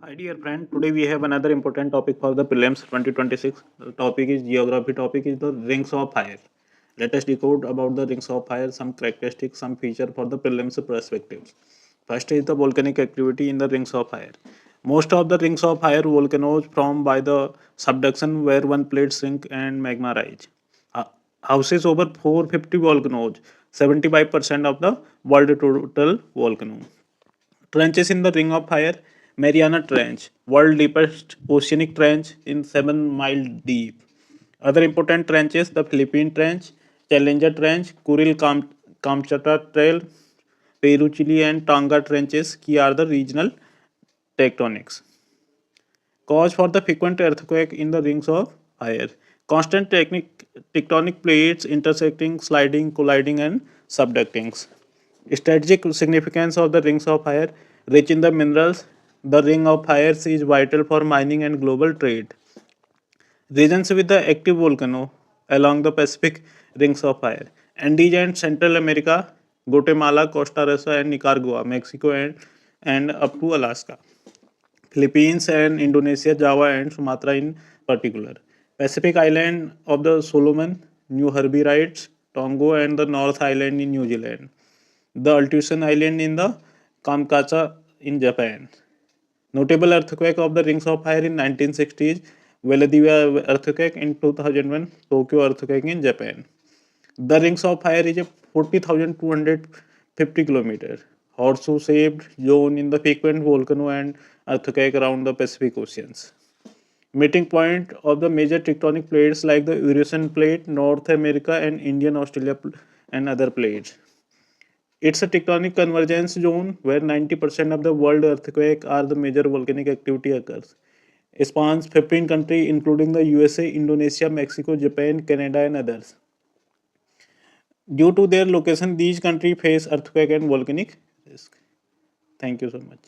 Hi dear friend, today we have another important topic for the prelims 2026. The topic is geography. Topic is the rings of fire. Let us decode about the rings of fire, some characteristics, some feature for the prelims perspectives. First is the volcanic activity in the rings of fire. Most of the rings of fire volcanoes formed by the subduction where one plate sink and magma rise. Uh, Houses over 450 volcanoes, 75% of the world total volcano. Trenches in the Ring of Fire, Mariana Trench, world deepest oceanic trench in 7 mile deep. Other important trenches: the Philippine Trench, Challenger Trench, Kamchatka Trail, Peru, Chile, and Tonga trenches. Key are the regional tectonics. Cause for the frequent earthquake in the rings of fire. Constant tectonic plates intersecting, sliding, colliding, and subducting. Strategic significance of the rings of fire. Rich in the minerals, the ring of fire is vital for mining and global trade. Regions with the active volcano along the Pacific rings of fire. Andes and Central America, Guatemala, Costa Rica, and Nicaragua, Mexico, and up to Alaska. Philippines and Indonesia, Java and Sumatra in particular. Pacific island of the Solomon, New Hebrides, Tonga and the North Island in New Zealand. The Aleutian Island in the Kamchatka in Japan. Notable earthquake of the Rings of Fire in 1960s, Valdivia earthquake in 2001, Tokyo earthquake in Japan. The Rings of Fire is a 40,250 kilometer horseshoe-shaped zone in the frequent volcano and earthquake around the Pacific Oceans. Meeting point of the major tectonic plates like the Eurasian plate, North America, and Indian Australia and other plates. It's a tectonic convergence zone where 90% of the world earthquake are the major volcanic activity occurs. It spans 15 countries including the USA, Indonesia, Mexico, Japan, Canada, and others. Due to their location, these countries face earthquake and volcanic risk. Thank you so much.